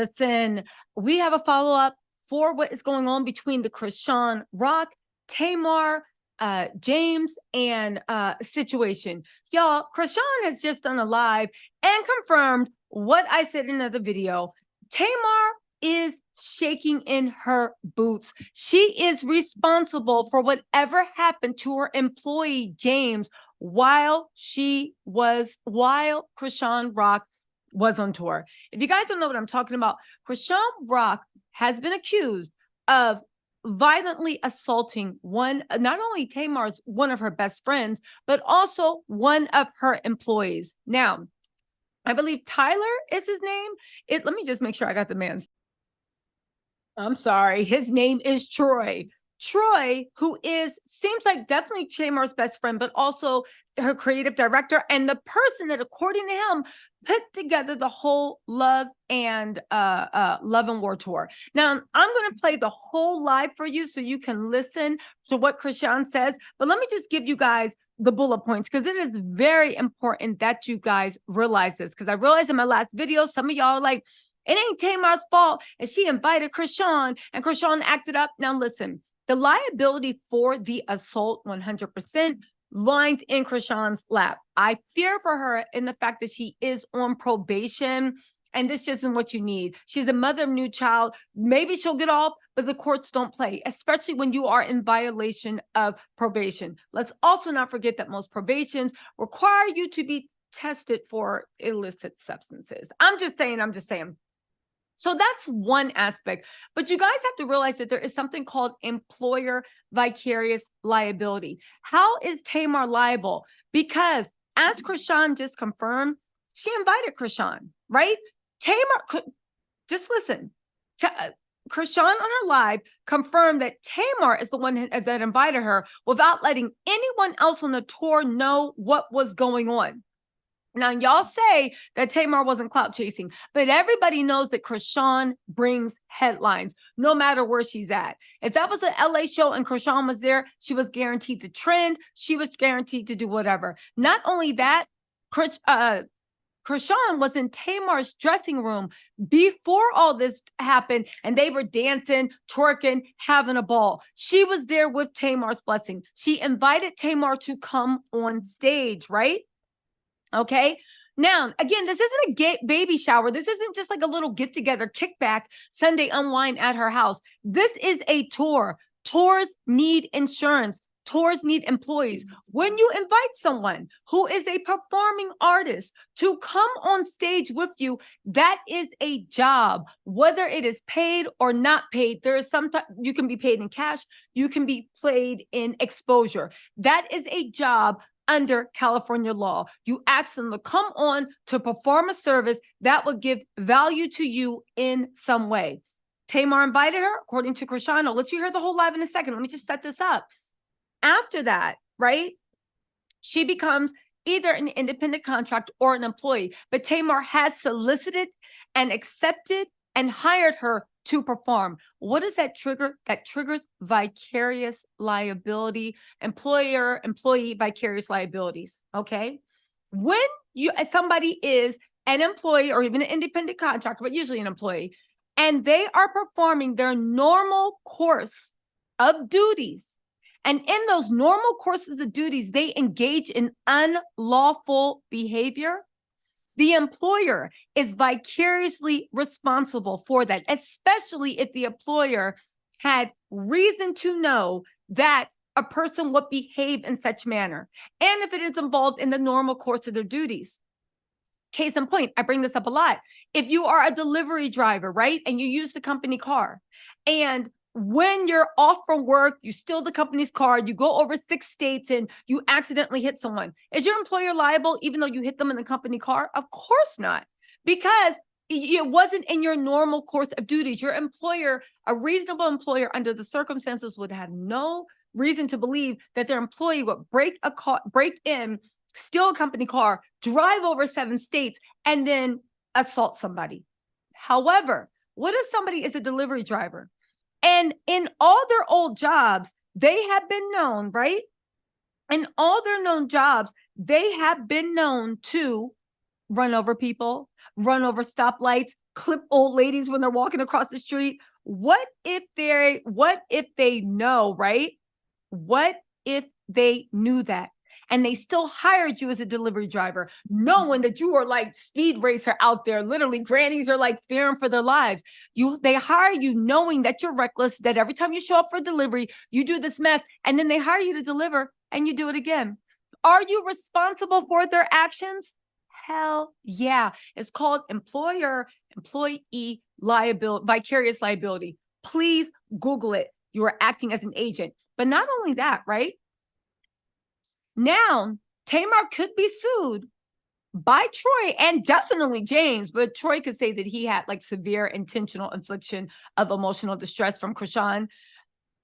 Listen, we have a follow-up for what is going on between the Chrisean Rock, Tamar, James, and situation. Y'all, Chrisean has just done a live and confirmed what I said in another video. Tamar is shaking in her boots. She is responsible for whatever happened to her employee, James, while Chrisean Rock was on tour. If you guys don't know what I'm talking about, Chrisean Rock has been accused of violently assaulting not only Tamar's one of her best friends, but also one of her employees. Now, I believe Tyler is his name. Let me just make sure I got the man's. I'm sorry. His name is Troy. Troy, who seems like definitely Tamar's best friend, but also her creative director and the person that, according to him, put together the whole Love and War tour. Now, I'm going to play the whole live for you so you can listen to what Chrisean says. But let me just give you guys the bullet points, because it is very important that you guys realize this. Because I realized in my last video, some of y'all are like, it ain't Tamar's fault, and she invited Chrisean, and Chrisean acted up. Now, listen. The liability for the assault 100% lines in Chrisean's lap. I fear for her in the fact that she is on probation, and this just isn't what you need. She's a mother of a new child. Maybe she'll get off, but the courts don't play, especially when you are in violation of probation. Let's also not forget that most probations require you to be tested for illicit substances. I'm just saying. So that's one aspect. But you guys have to realize that there is something called employer vicarious liability. How is Tamar liable? Because as Chrisean just confirmed, she invited Chrisean, right? Tamar, just listen. Chrisean on her live confirmed that Tamar is the one that invited her without letting anyone else on the tour know what was going on. Now, y'all say that Tamar wasn't clout chasing, but everybody knows that Chrisean brings headlines no matter where she's at. If that was an LA show and Chrisean was there, she was guaranteed to trend. She was guaranteed to do whatever. Not only that, Chrisean was in Tamar's dressing room before all this happened, and they were dancing, twerking, having a ball. She was there with Tamar's blessing. She invited Tamar to come on stage, right? Okay. Now, again, this isn't a baby shower. This isn't just like a little get together, kickback, Sunday unwind at her house. This is a tour. Tours need insurance. Tours need employees. When you invite someone who is a performing artist to come on stage with you, that is a job, whether it is paid or not paid. There is sometimes you can be paid in cash. You can be paid in exposure. That is a job under California law. You ask them to come on to perform a service that will give value to you in some way. Tamar invited her, according to Chrisean. I'll let you hear the whole live in a second. Let me just set this up. After that, right, she becomes either an independent contractor or an employee. But Tamar has solicited and accepted and hired her to perform. What does that trigger? That triggers vicarious liability, employee vicarious liabilities. Okay. When somebody is an employee or even an independent contractor, but usually an employee, and they are performing their normal course of duties, and in those normal courses of duties, they engage in unlawful behavior, the employer is vicariously responsible for that, especially if the employer had reason to know that a person would behave in such manner, and if it is involved in the normal course of their duties. Case in point, I bring this up a lot. If you are a delivery driver, right, and you use the company car, and when you're off from work, you steal the company's car, you go over 6 states and you accidentally hit someone. Is your employer liable even though you hit them in the company car? Of course not, because it wasn't in your normal course of duties. Your employer, a reasonable employer under the circumstances, would have no reason to believe that their employee would break in, steal a company car, drive over 7 states, and then assault somebody. However, what if somebody is a delivery driver? And in all their old jobs, they have been known, right? In all their known jobs, they have been known to run over people, run over stoplights, clip old ladies when they're walking across the street? What if they know, right? What if they knew that and they still hired you as a delivery driver, knowing that you are like speed racer out there? Literally, grannies are like fearing for their lives. They hire you knowing that you're reckless, that every time you show up for delivery, you do this mess, and then they hire you to deliver and you do it again. Are you responsible for their actions? Hell yeah. It's called employee liability, vicarious liability. Please Google it. You are acting as an agent. But not only that, right? Now, Tamar could be sued by Troy and definitely James, but Troy could say that he had like severe intentional infliction of emotional distress from Chrisean,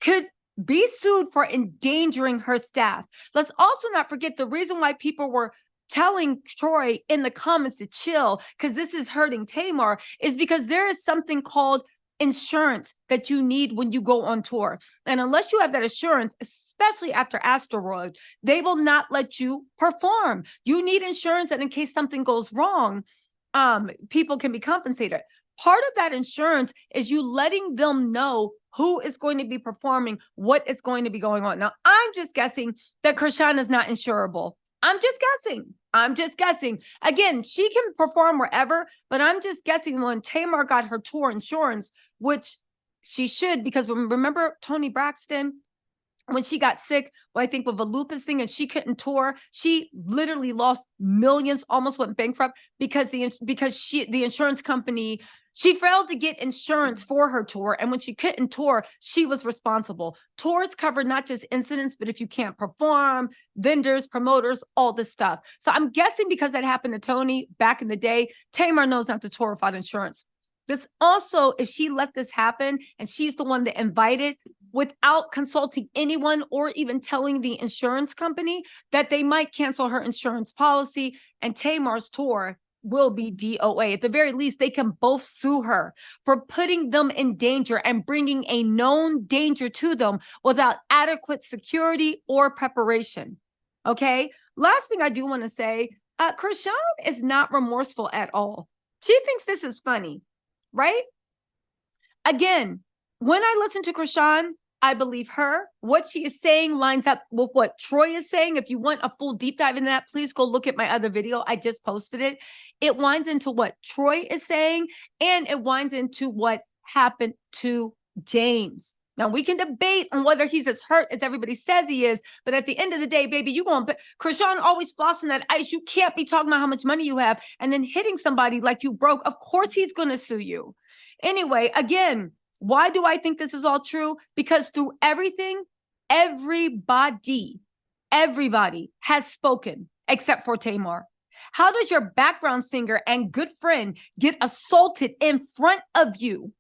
could be sued for endangering her staff. Let's also not forget the reason why people were telling Troy in the comments to chill, because this is hurting Tamar, is because there is something called insurance that you need when you go on tour. And unless you have that assurance, especially after Asteroid, they will not let you perform. You need insurance that in case something goes wrong, people can be compensated. Part of that insurance is you letting them know who is going to be performing, what is going to be going on. Now, I'm just guessing that Chrisean is not insurable. I'm just guessing. Again, she can perform wherever, but I'm just guessing when Tamar got her tour insurance, which she should, because remember Toni Braxton, when she got sick, well, I think with a lupus thing, and she couldn't tour, she literally lost millions, almost went bankrupt because the insurance company, she failed to get insurance for her tour. And when she couldn't tour, she was responsible. Tours cover not just incidents, but if you can't perform, vendors, promoters, all this stuff. So I'm guessing because that happened to Toni back in the day, Tamar knows not to tour without insurance. This also, if she let this happen and she's the one that invited without consulting anyone or even telling the insurance company, that they might cancel her insurance policy and Tamar's tour will be DOA. At the very least, they can both sue her for putting them in danger and bringing a known danger to them without adequate security or preparation. Okay. Last thing I do want to say, Chrisean is not remorseful at all. She thinks this is funny, right? Again, when I listen to Chrisean, I believe her. What she is saying lines up with what Troy is saying. If you want a full deep dive in that, please go look at my other video. I just posted it. It winds into what Troy is saying, and it winds into what happened to James. Now, we can debate on whether he's as hurt as everybody says he is, but at the end of the day, baby, you going to Chrisean always flossing that ice. You can't be talking about how much money you have and then hitting somebody like you broke. Of course, he's going to sue you. Anyway, again, why do I think this is all true? Because through everything, everybody has spoken except for Tamar. How does your background singer and good friend get assaulted in front of you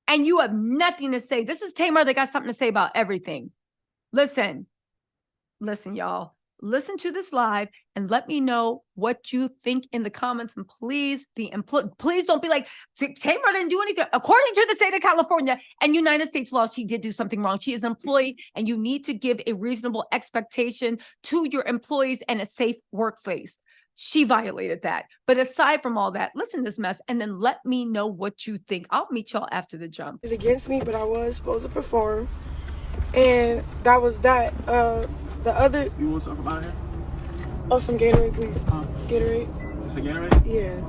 and you have nothing to say? This is Tamar that got something to say about everything. Listen, y'all. Listen to this live and let me know what you think in the comments. And please, please don't be like, Tamar didn't do anything. According to the state of California and United States law, she did do something wrong. She is an employee, and you need to give a reasonable expectation to your employees and a safe workplace. She violated that. But aside from all that, listen to this mess and then let me know what you think. I'll meet y'all after the jump. Against me, but I was supposed to perform. And that was that. The other... You want something out here? Oh, some Gatorade, please. Gatorade? Just a Gatorade? Yeah.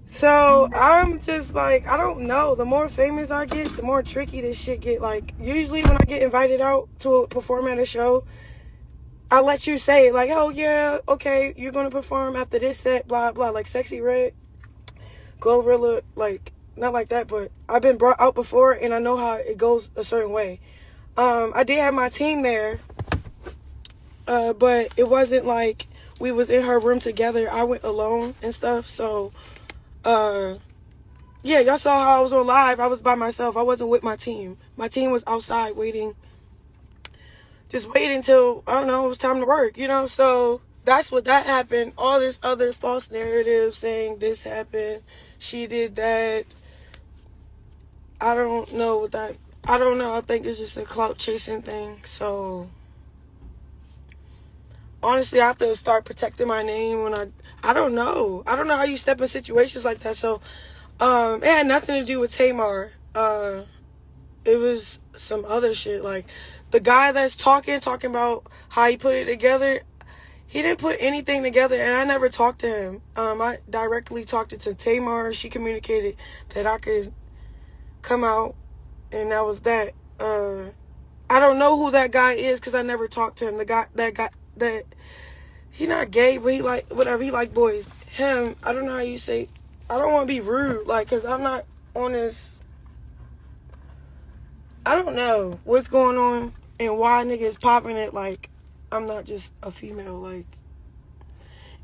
So, I'm just like, I don't know. The more famous I get, the more tricky this shit get. Like, usually when I get invited out to perform at a show, I let you say, like, oh, yeah, okay, you're going to perform after this set, blah, blah. Like, Sexy Red, Glorilla, like, not like that, but I've been brought out before, and I know how it goes a certain way. I did have my team there, but it wasn't like we was in her room together. I went alone and stuff. So, yeah, y'all saw how I was on live. I was by myself. I wasn't with my team. My team was outside waiting, just waiting till, I don't know, it was time to work, you know? So that's what that happened. All this other false narrative saying this happened, she did that. I don't know what that... I don't know. I think it's just a clout chasing thing. So honestly, I have to start protecting my name when I don't know. I don't know how you step in situations like that. So, it had nothing to do with Tamar. It was some other shit. Like, the guy that's talking about how he put it together, he didn't put anything together, and I never talked to him. I directly talked to Tamar. She communicated that I could come out, and that was that. I don't know who that guy is because I never talked to him. That he not gay, but he like whatever. He like boys. Him, I don't know how you say. I don't want to be rude, like, cause I'm not on this. I don't know what's going on and why niggas popping it like I'm not just a female, like.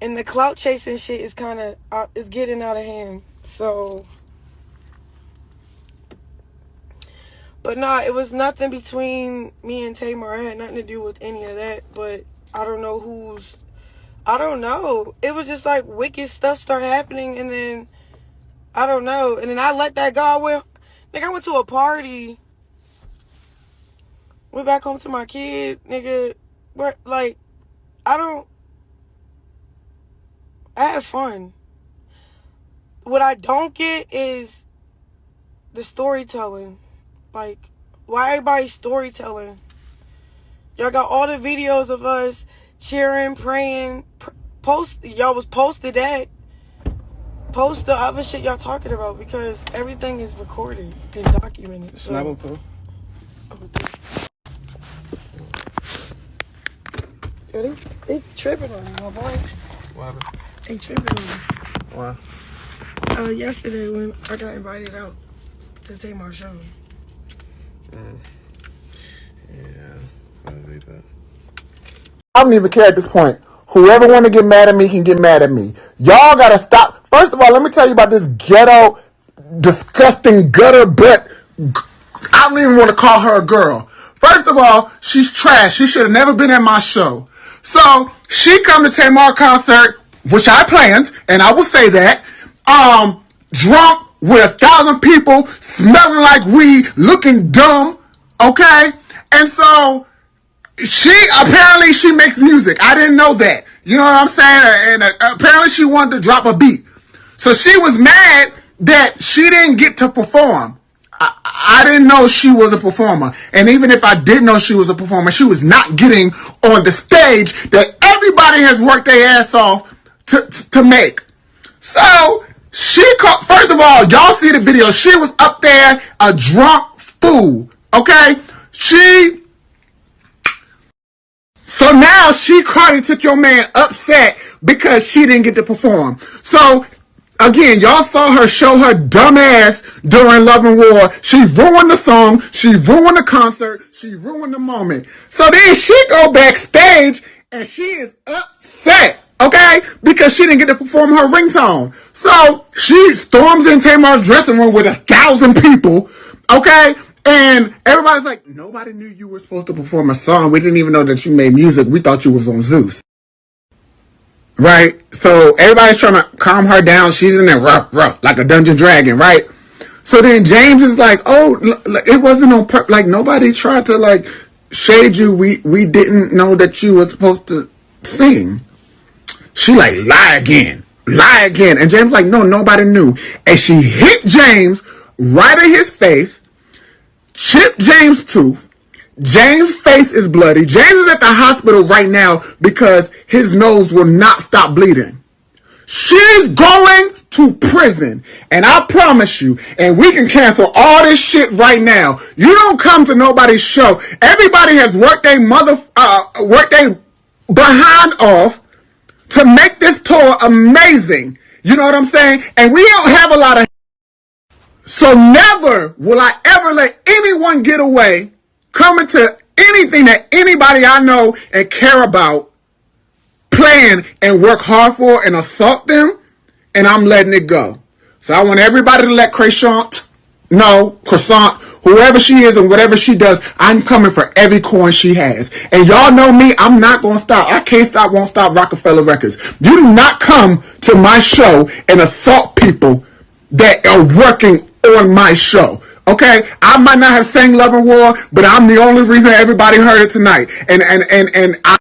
And the clout chasing shit is kind of is getting out of hand. So, but nah, it was nothing between me and Tamar. It had nothing to do with any of that. But I don't know I don't know. It was just like wicked stuff started happening, and then I don't know. And then I let that go. Nigga, I went to a party. Went back home to my kid, nigga. But like, I had fun. What I don't get is the storytelling. Like, why everybody storytelling? Y'all got all the videos of us cheering, praying, y'all was posted that. Post the other shit y'all talking about, because everything is recorded and documented. So. Snapple pull. Yo, they tripping on me, my boy. What happened? They tripping on me. Why? Yesterday when I got invited out to Tamar show. Yeah, I'll read that. I don't even care at this point. Whoever want to get mad at me can get mad at me. Y'all gotta stop. First of all, let me tell you about this ghetto, disgusting gutter butt. I don't even want to call her a girl. First of all, she's trash. She should have never been at my show. So she come to Tamar concert, which I planned, and I will say that, drunk with 1,000 people, smelling like weed, looking dumb, okay? And so apparently she makes music. I didn't know that. You know what I'm saying? And apparently she wanted to drop a beat. So she was mad that she didn't get to perform. I didn't know she was a performer. And even if I did know she was a performer, she was not getting on the stage that everybody has worked their ass off to make. So first of all, y'all see the video. She was up there a drunk fool. Okay? So now Cardi took your man upset because she didn't get to perform. So again, y'all saw her show her dumb ass during Love and War. She ruined the song. She ruined the concert. She ruined the moment. So then she go backstage and she is upset, okay? Because she didn't get to perform her ringtone. So she storms in Tamar's dressing room with 1,000 people, okay? And everybody's like, nobody knew you were supposed to perform a song. We didn't even know that you made music. We thought you was on Zeus. Right? So everybody's trying to calm her down. She's in there rough, like a dungeon dragon, right? So then James is like, oh, it wasn't on purpose. Like, nobody tried to, like, shade you. We didn't know that you were supposed to sing. She like, lie again. And James like, no, nobody knew. And she hit James right in his face, chipped James' tooth. James' face is bloody. James is at the hospital right now because his nose will not stop bleeding. She's going to prison. And I promise you, and we can cancel all this shit right now. You don't come to nobody's show. Everybody has worked their behind off to make this tour amazing. You know what I'm saying? And we don't have a lot of. So never will I ever let anyone get away coming to anything that anybody I know and care about plan and work hard for and assault them, and I'm letting it go. So I want everybody to let Chrisean know, whoever she is and whatever she does, I'm coming for every coin she has. And y'all know me, I'm not going to stop. I can't stop, won't stop Rockefeller Records. You do not come to my show and assault people that are working on my show. Okay, I might not have sang Love and War, but I'm the only reason everybody heard it tonight. And I